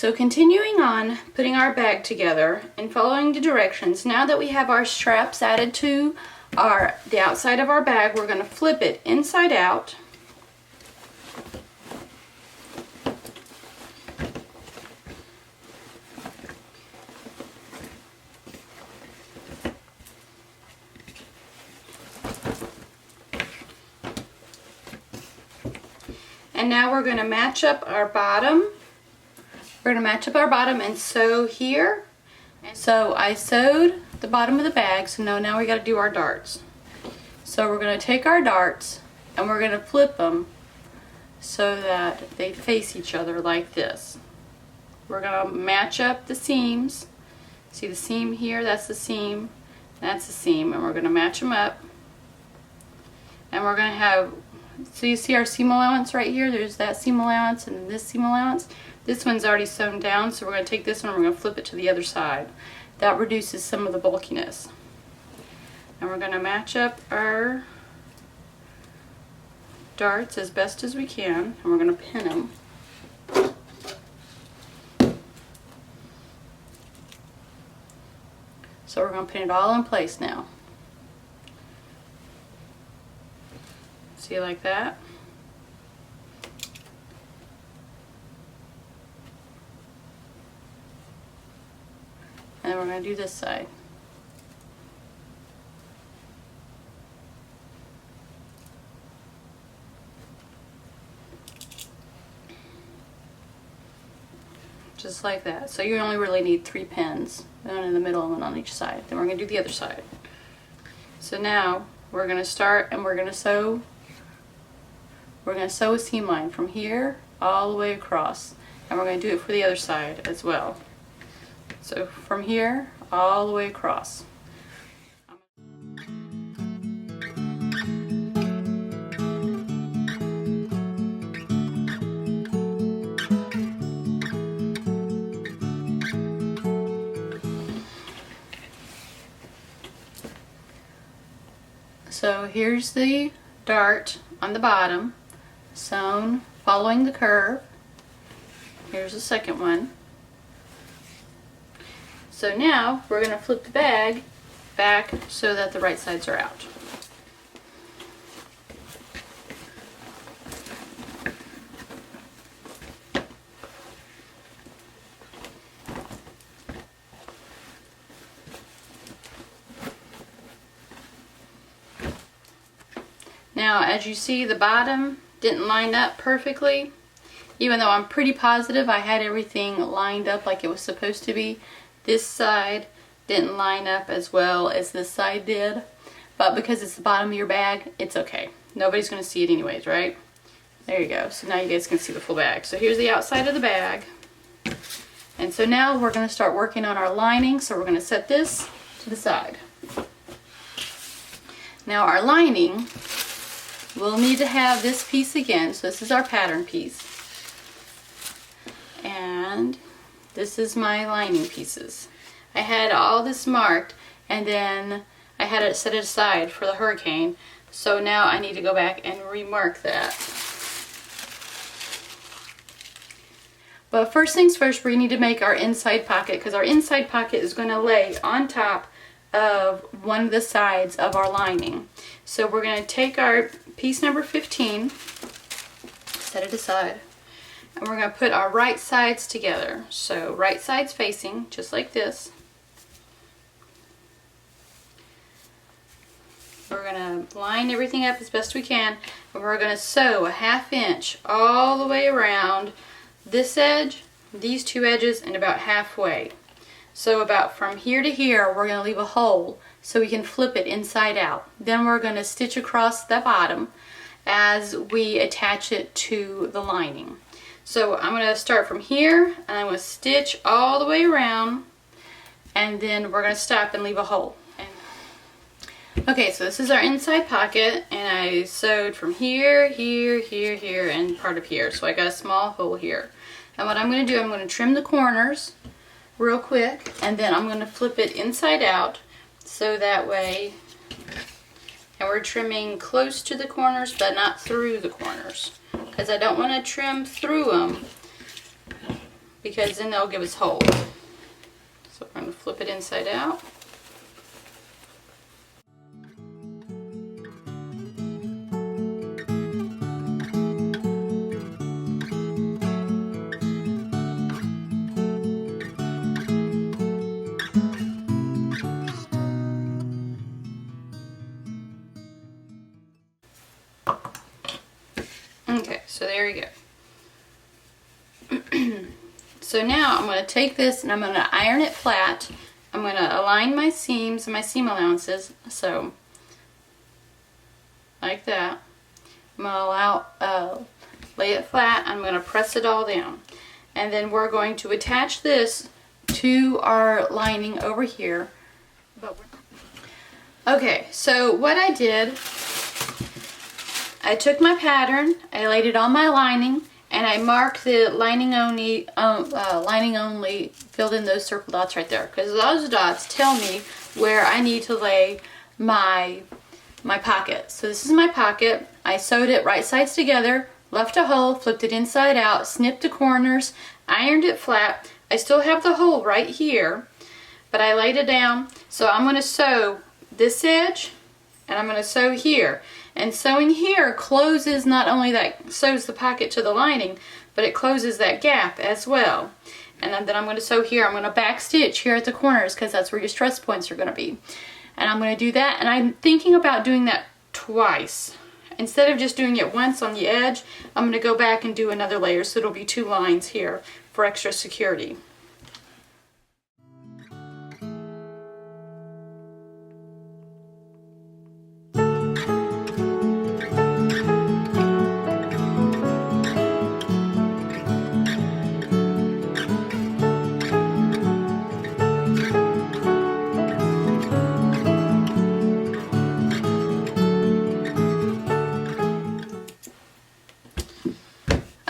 so continuing on putting our bag together and following the directions, now that we have our straps added to the outside of our bag, we're going to flip it inside out. And now we're going to match up our bottom. We're going to match up our bottom and sew here. And so I sewed the bottom of the bag, so now we got to do our darts. So we're going to take our darts and we're going to flip them so that they face each other like this. We're going to match up the seams. See the seam here? That's the seam. That's the seam. And we're going to match them up. And we're going to have, so you see our seam allowance right here? There's that seam allowance and this seam allowance. This one's already sewn down, so we're going to take this one and we're going to flip it to the other side. That reduces some of the bulkiness. And we're going to match up our darts as best as we can, and we're going to pin them. So we're going to pin it all in place now. See, like that? And then we're going to do this side. Just like that. So you only really need 3 pins, one in the middle and one on each side. Then we're going to do the other side. So now we're going to start and we're going to sew. We're going to sew a seam line from here all the way across, and we're going to do it for the other side as well. So from here all the way across. So here's the dart on the bottom, sewn following the curve. Here's the second one. So now we're going to flip the bag back so that the right sides are out. Now, as you see, the bottom didn't line up perfectly, even though I'm pretty positive I had everything lined up like it was supposed to be. This side didn't line up as well as this side did, but because it's the bottom of your bag, it's okay. Nobody's going to see it anyways, right? There you go. So now you guys can see the full bag. So here's the outside of the bag. And so now we're going to start working on our lining. So we're going to set this to the side. Now our lining, we'll need to have this piece again. So this is our pattern piece. And this is my lining pieces. I had all this marked and then I had it set aside for the hurricane. So now I need to go back and remark that. But first things first, we need to make our inside pocket, because our inside pocket is going to lay on top of one of the sides of our lining. So we're going to take our piece number 15, set it aside, and we're going to put our right sides together. So right sides facing, just like this. We're going to line everything up as best we can, and we're going to sew a 1/2 inch all the way around this edge, these two edges, and about halfway. So about from here to here, we're going to leave a hole so we can flip it inside out. Then we're going to stitch across the bottom as we attach it to the lining. So I'm going to start from here, and I'm going to stitch all the way around, and then we're going to stop and leave a hole. Okay, so this is our inside pocket, and I sewed from here, here, here, here, and part of here. So I got a small hole here. And what I'm going to do, I'm going to trim the corners real quick, and then I'm going to flip it inside out so that way, and we're trimming close to the corners but not through the corners, because I don't want to trim through them because then they'll give us holes. So we're going to flip it inside out. Okay, so there you go. So now I'm going to take this and I'm going to iron it flat. I'm going to align my seams and my seam allowances, so like that. I'm going to lay it flat. I'm going to press it all down. And then we're going to attach this to our lining over here. Okay, so what I did, I took my pattern, I laid it on my lining, and I marked the lining only, filled in those circle dots right there, because those dots tell me where I need to lay my pocket. So this is my pocket. I sewed it right sides together, left a hole, flipped it inside out, snipped the corners, ironed it flat. I still have the hole right here, but I laid it down. So I'm going to sew this edge, and I'm going to sew here. And sewing here closes, not only that sews the pocket to the lining, but it closes that gap as well. And then I'm going to sew here. I'm going to back stitch here at the corners because that's where your stress points are going to be. And I'm going to do that, and I'm thinking about doing that twice. Instead of just doing it once on the edge, I'm going to go back and do another layer, so it'll be 2 lines here for extra security.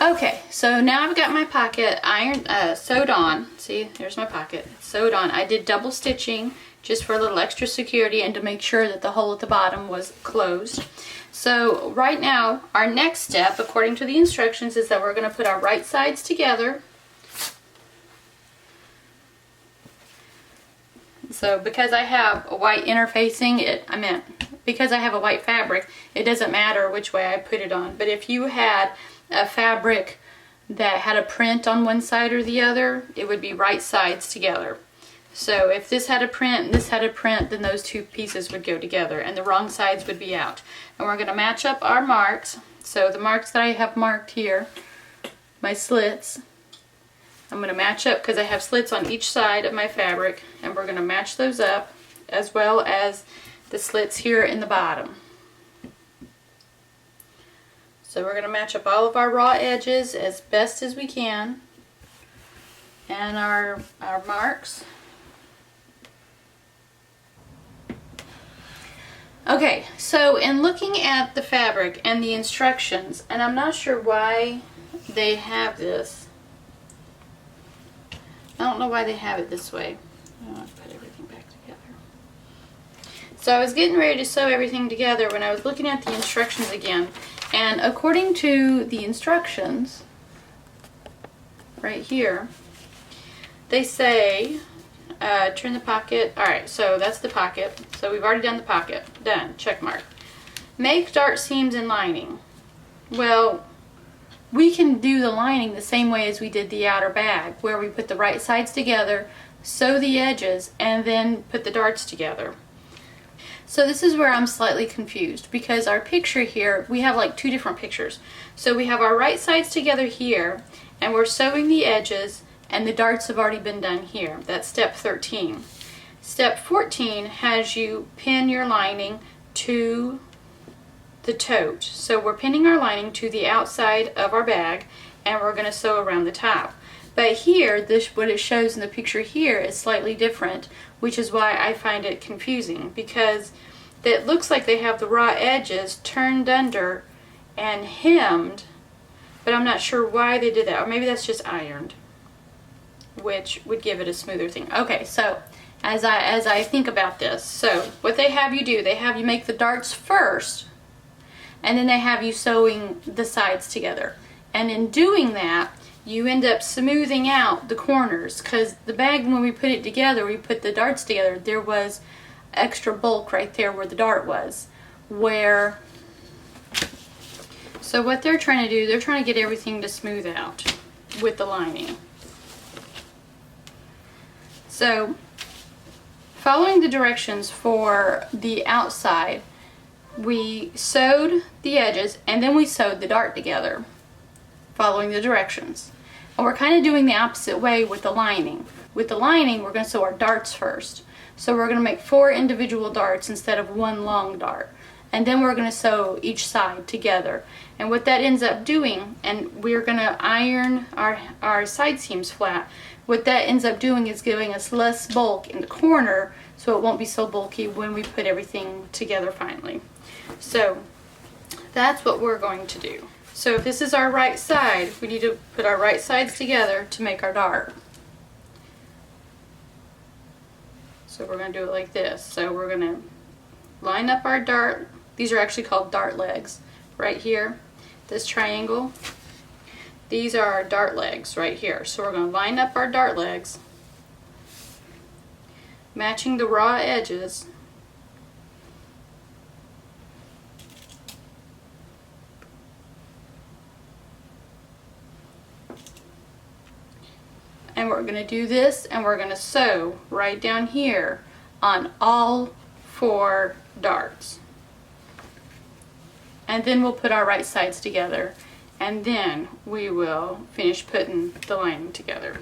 Okay, so now I've got my pocket sewed on. See, here's my pocket. It's sewed on. I did double stitching just for a little extra security and to make sure that the hole at the bottom was closed. So right now, our next step, according to the instructions, is that we're going to put our right sides together. So because I have a white interfacing, because I have a white fabric, it doesn't matter which way I put it on. But if you had a fabric that had a print on one side or the other, it would be right sides together. So if this had a print and this had a print, then those 2 pieces would go together and the wrong sides would be out. And we're going to match up our marks. So the marks that I have marked here, my slits, I'm going to match up because I have slits on each side of my fabric, and we're going to match those up as well as the slits here in the bottom. So we're going to match up all of our raw edges as best as we can, and our marks. Okay, so in looking at the fabric and the instructions, and I'm not sure why they have this. I don't know why they have it this way. I want to put everything back together. So I was getting ready to sew everything together when I was looking at the instructions again. And according to the instructions, right here, they say, turn the pocket. Alright, so that's the pocket. So we've already done the pocket. Done. Check mark. Make dart seams in lining. Well, we can do the lining the same way as we did the outer bag, where we put the right sides together, sew the edges, and then put the darts together. So this is where I'm slightly confused, because our picture here, we have like 2 different pictures. So we have our right sides together here, and we're sewing the edges, and the darts have already been done here. That's step 13. Step 14 has you pin your lining to the tote. So we're pinning our lining to the outside of our bag, and we're going to sew around the top. But here, what it shows in the picture here is slightly different, which is why I find it confusing, because it looks like they have the raw edges turned under and hemmed, but I'm not sure why they did that. Or maybe that's just ironed, which would give it a smoother thing. Okay, so as I think about this, so what they have you do, they have you make the darts first, and then they have you sewing the sides together. And in doing that, you end up smoothing out the corners, because the bag, when we put it together, we put the darts together, there was extra bulk right there where the dart was. So what they're trying to do, they're trying to get everything to smooth out with the lining. So following the directions for the outside, we sewed the edges and then we sewed the dart together, following the directions. And we're kind of doing the opposite way with the lining. With the lining, we're going to sew our darts first. So we're going to make 4 individual darts instead of 1 long dart. And then we're going to sew each side together. And what that ends up doing, and we're going to iron our side seams flat, what that ends up doing is giving us less bulk in the corner, so it won't be so bulky when we put everything together finally. So that's what we're going to do. So if this is our right side, we need to put our right sides together to make our dart. So we're going to do it like this. So we're going to line up our dart. These are actually called dart legs right here. This triangle. These are our dart legs right here. So we're going to line up our dart legs, matching the raw edges. And we're going to do this, and we're going to sew right down here on all 4 darts. And then we'll put our right sides together, and then we will finish putting the lining together.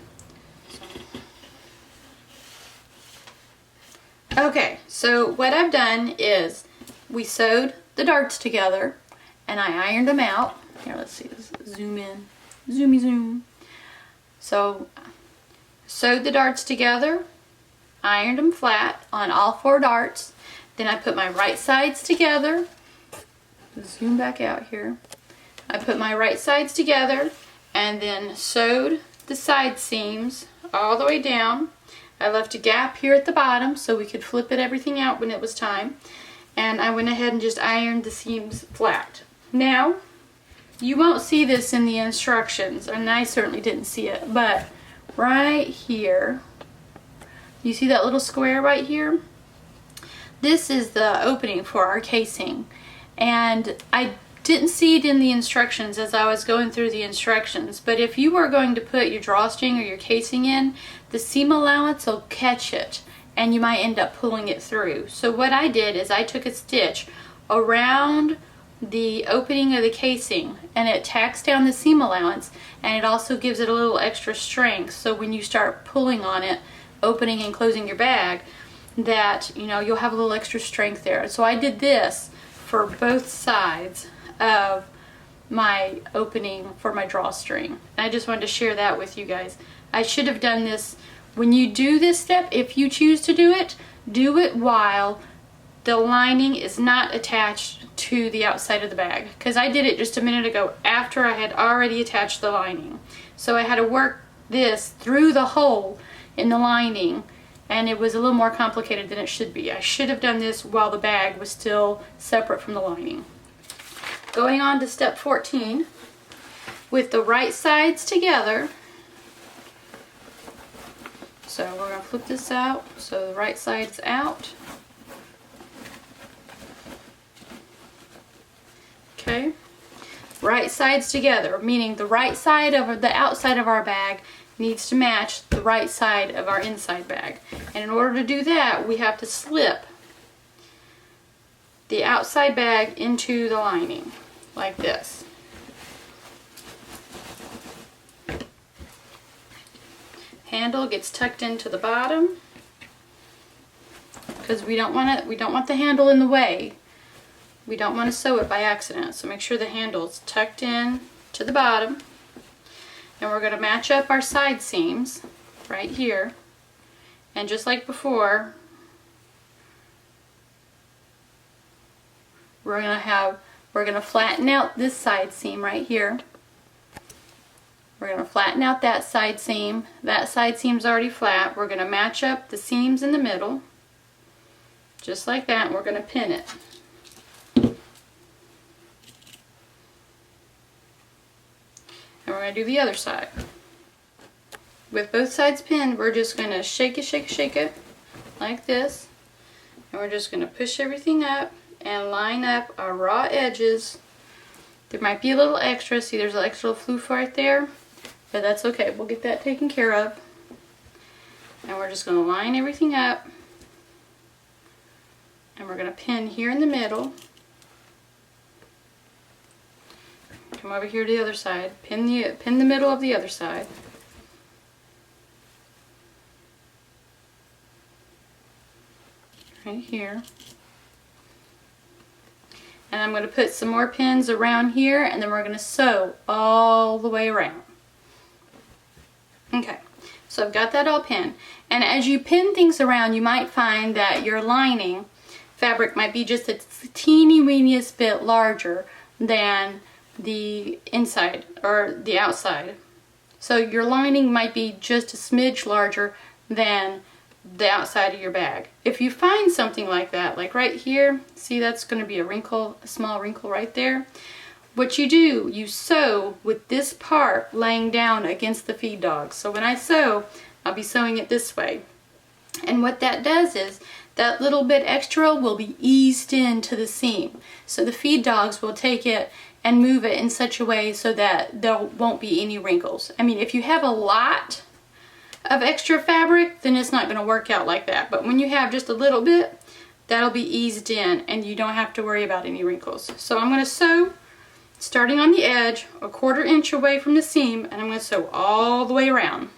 Okay, so what I've done is we sewed the darts together and I ironed them out. Here, let's see, let's zoom in. Zoomy zoom. So sewed the darts together, ironed them flat on all 4 darts. Then I put my right sides together. Zoom back out here. I put my right sides together and then sewed the side seams all the way down. I left a gap here at the bottom so we could flip everything out when it was time. And I went ahead and just ironed the seams flat. Now, you won't see this in the instructions, and I certainly didn't see it, but right here, you see that little square right here? This is the opening for our casing, and I didn't see it in the instructions as I was going through the instructions, but if you are going to put your drawstring or your casing in, the seam allowance will catch it and you might end up pulling it through. So what I did is I took a stitch around the opening of the casing and it tacks down the seam allowance, and it also gives it a little extra strength, so when you start pulling on it, opening and closing your bag, that you'll have a little extra strength there. So I did this for both sides of my opening for my drawstring. And I just wanted to share that with you guys. I should have done this when you do this step. If you choose to do it while the lining is not attached to the outside of the bag, because I did it just a minute ago after I had already attached the lining. So I had to work this through the hole in the lining, and it was a little more complicated than it should be. I should have done this while the bag was still separate from the lining. Going on to step 14, with the right sides together. So we're going to flip this out, so the right side's out. Okay, right sides together, meaning the right side of the outside of our bag needs to match the right side of our inside bag. And in order to do that, we have to slip the outside bag into the lining, like this. Handle gets tucked into the bottom because we don't want the handle in the way. We don't want to sew it by accident, so make sure the handle's tucked in to the bottom. And we're going to match up our side seams right here. And just like before, we're going to flatten out this side seam right here. We're going to flatten out that side seam. That side seam's already flat. We're going to match up the seams in the middle, just like that, and we're going to pin it. And we're going to do the other side. with both sides pinned, we're just going to shake it like this. And we're just going to push everything up and line up our raw edges. There might be a little extra. See, there's an extra floof right there. But that's okay. We'll get that taken care of. And we're just going to line everything up. And we're going to pin here in the middle. Come over here to the other side. Pin the middle of the other side. Right here. And I'm going to put some more pins around here, and then we're going to sew all the way around. Okay, so I've got that all pinned. And as you pin things around, you might find that your lining fabric might be just a teeny weeniest bit larger than the inside or the outside. So your lining might be just a smidge larger than the outside of your bag. If you find something like that, like right here, see, that's going to be a wrinkle, a small wrinkle right there. What you do, you sew with this part laying down against the feed dog. So when I sew, I'll be sewing it this way. And what that does is that little bit extra will be eased into the seam. So the feed dogs will take it and move it in such a way so that there won't be any wrinkles. I mean, if you have a lot of extra fabric, then it's not going to work out like that. But when you have just a little bit, that'll be eased in and you don't have to worry about any wrinkles. So I'm going to sew starting on the edge, a 1/4 inch away from the seam, and I'm going to sew all the way around.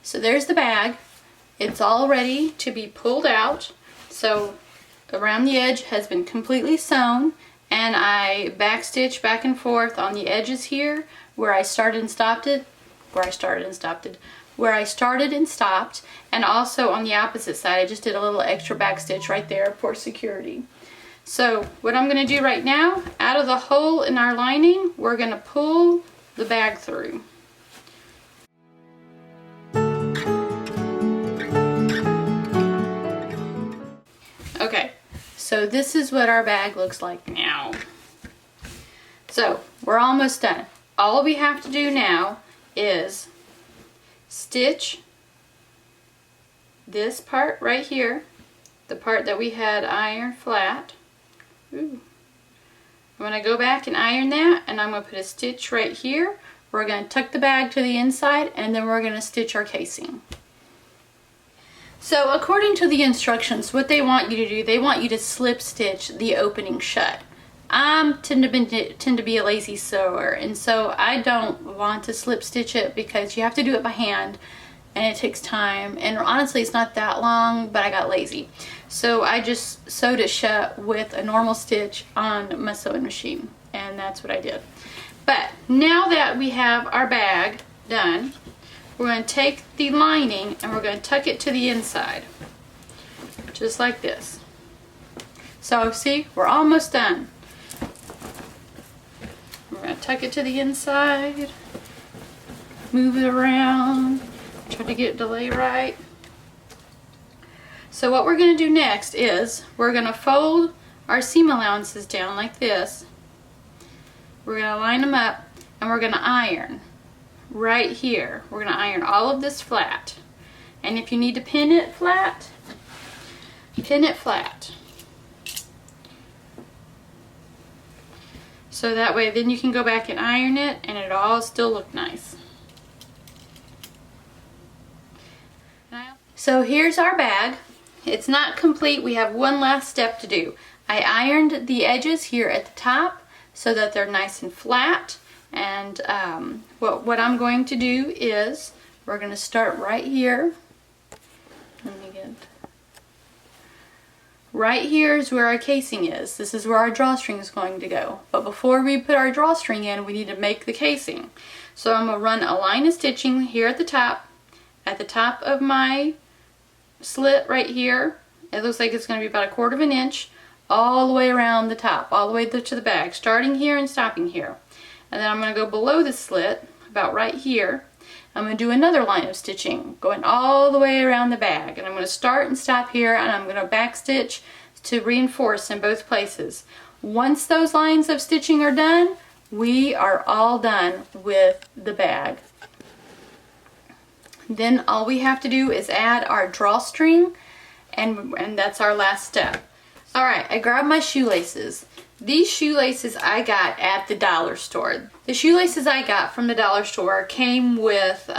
So there's the bag. It's all ready to be pulled out. So around the edge has been completely sewn, and I backstitch back and forth on the edges here where I started and stopped, and also on the opposite side I just did a little extra backstitch right there for security. So what I'm going to do right now, out of the hole in our lining, we're going to pull the bag through. Okay, so this is what our bag looks like now. So we're almost done. All we have to do now is stitch this part right here, the part that we had ironed flat. Ooh. I'm going to go back and iron that, and I'm going to put a stitch right here. We're going to tuck the bag to the inside, and then we're going to stitch our casing. So according to the instructions, what they want you to do, they want you to slip stitch the opening shut. I tend to be a lazy sewer, and so I don't want to slip stitch it because you have to do it by hand and it takes time, and honestly it's not that long, but I got lazy. So I just sewed it shut with a normal stitch on my sewing machine, and that's what I did. But now that we have our bag done, we're going to take the lining and we're going to tuck it to the inside, just like this. So see, we're almost done. We're going to tuck it to the inside, move it around, try to get it to lay right. So what we're going to do next is we're going to fold our seam allowances down like this. We're going to line them up and we're going to iron. Right here, we're going to iron all of this flat, and if you need to pin it flat, pin it flat, so that way then you can go back and iron it and it'll all still look nice. So here's our bag. It's not complete. We have one last step to do. I ironed the edges here at the top so that they're nice and flat. And what I'm going to do is we're going to start right here. Right here is where our casing is. This is where our drawstring is going to go. But before we put our drawstring in, we need to make the casing. So I'm going to run a line of stitching here at the top of my slit right here. It looks like it's going to be about 1/4 inch all the way around the top, all the way to the bag, starting here and stopping here. And then I'm going to go below the slit, about right here. I'm going to do another line of stitching, going all the way around the bag. And I'm going to start and stop here, and I'm going to back stitch to reinforce in both places. Once those lines of stitching are done, we are all done with the bag. Then all we have to do is add our drawstring, and that's our last step. Alright, I grabbed my shoelaces. These shoelaces I got at the dollar store. The shoelaces I got from the dollar store came with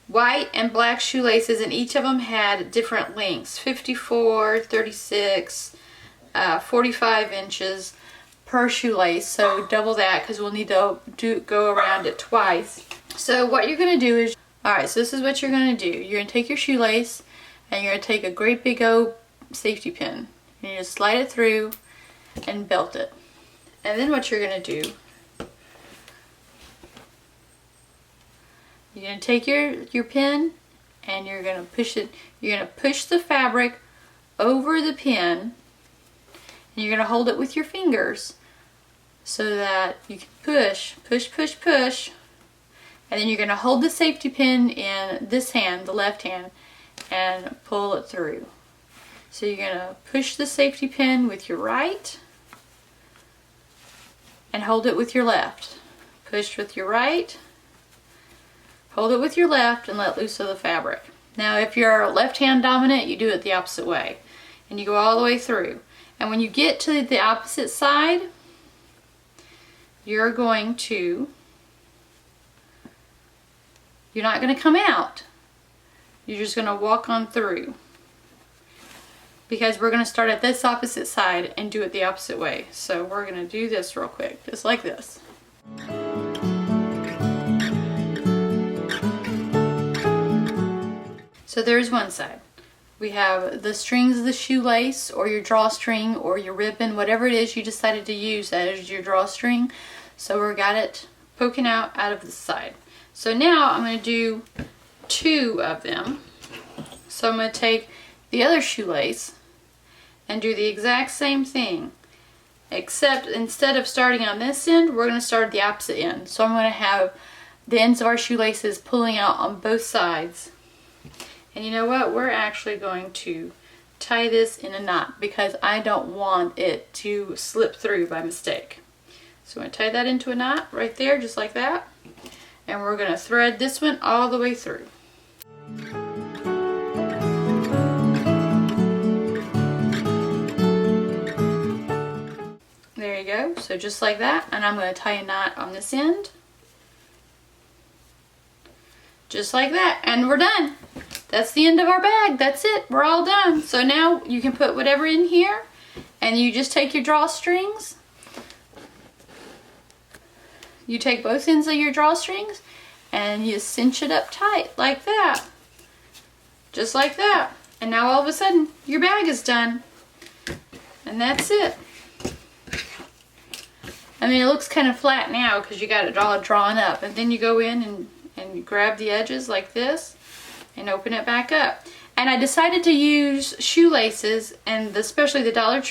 white and black shoelaces, and each of them had different lengths, 54, 36, 45 inches per shoelace, so double that because we'll need to go around it twice. So what you're going to do is, alright, so this is what you're going to do. You're going to take your shoelace and you're going to take a great big old safety pin and you just slide it through and belt it. And then what you're going to do, you're going to take your pin and you're going to push it, you're going to push the fabric over the pin, and you're going to hold it with your fingers so that you can push, push, push, push, and then you're going to hold the safety pin in this hand, the left hand, and pull it through. So you're going to push the safety pin with your right and hold it with your left. Push with your right, hold it with your left, and let loose of the fabric. Now if you're left hand dominant, you do it the opposite way. And you go all the way through. And when you get to the opposite side, you're going to, you're not going to come out. You're just going to walk on through. Because we're going to start at this opposite side and do it the opposite way. So we're going to do this real quick, just like this. So there's one side. We have the strings of the shoelace, or your drawstring, or your ribbon, whatever it is you decided to use as your drawstring. So we got it poking out of the side. So now I'm going to do two of them. So I'm going to take the other shoelace and do the exact same thing, except instead of starting on this end, we're going to start at the opposite end. So I'm going to have the ends of our shoelaces pulling out on both sides. And you know what? We're actually going to tie this in a knot because I don't want it to slip through by mistake. So I'm going to tie that into a knot right there, just like that. And we're going to thread this one all the way through. There you go. So just like that. And I'm going to tie a knot on this end. Just like that. And we're done. That's the end of our bag. That's it. We're all done. So now you can put whatever in here, and you just take your drawstrings. You take both ends of your drawstrings and you cinch it up tight like that. Just like that. And now all of a sudden your bag is done. And that's it. I mean, it looks kind of flat now because you got it all drawn up. And then you go in and you grab the edges like this and open it back up. And I decided to use shoelaces, and especially the Dollar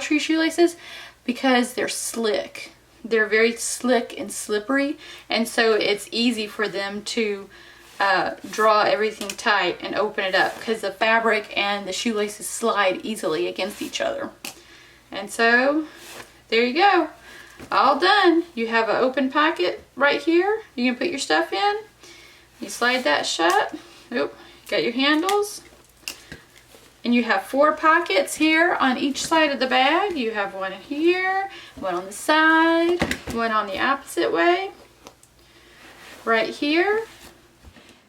Tree shoelaces, because they're slick. They're very slick and slippery, and so it's easy for them to draw everything tight and open it up because the fabric and the shoelaces slide easily against each other. And so there you go, all done. You have an open pocket right here. You can put your stuff in. You slide that shut. Oop, got your handles. And you have 4 pockets here on each side of the bag. You have one here, one on the side, one on the opposite way, right here.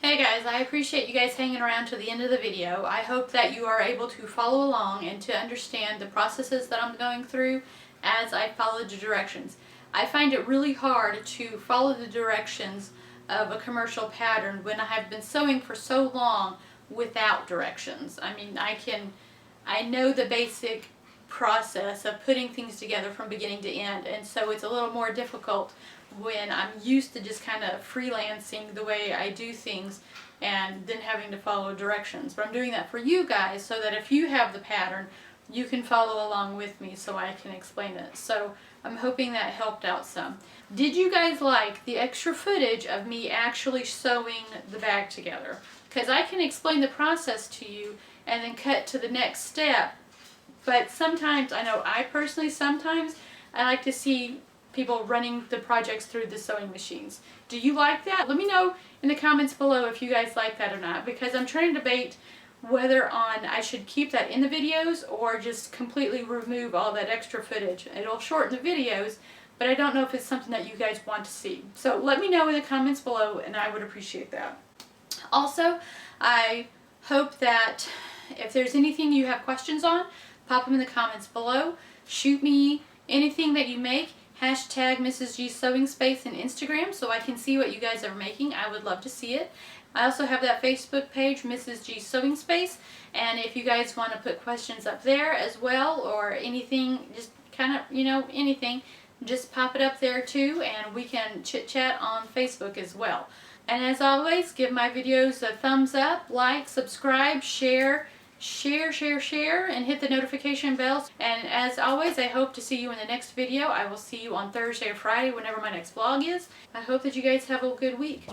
Hey guys, I appreciate you guys hanging around to the end of the video. I hope that you are able to follow along and to understand the processes that I'm going through as I follow the directions. I find it really hard to follow the directions of a commercial pattern when I have been sewing for so long without directions. I mean, I know the basic process of putting things together from beginning to end, and so it's a little more difficult when I'm used to just kind of freelancing the way I do things and then having to follow directions. But I'm doing that for you guys so that if you have the pattern you can follow along with me so I can explain it. So I'm hoping that helped out some. Did you guys like the extra footage of me actually sewing the bag together? Because I can explain the process to you and then cut to the next step. But sometimes, I know I personally, sometimes I like to see people running the projects through the sewing machines. Do you like that? Let me know in the comments below if you guys like that or not, because I'm trying to debate whether I should keep that in the videos or just completely remove all that extra footage. It'll shorten the videos, but I don't know if it's something that you guys want to see. So let me know in the comments below, and I would appreciate that. Also, I hope that if there's anything you have questions on, pop them in the comments below. Shoot me anything that you make. Hashtag Mrs. G Sewing Space in Instagram so I can see what you guys are making. I would love to see it. I also have that Facebook page, Mrs. G Sewing Space, and if you guys want to put questions up there as well, or anything, just kind of, you know, anything, just pop it up there too, and we can chit chat on Facebook as well. And as always, give my videos a thumbs up, like, subscribe, share, and hit the notification bells. And as always, I hope to see you in the next video. I will see you on Thursday or Friday, whenever my next vlog is. I hope that you guys have a good week.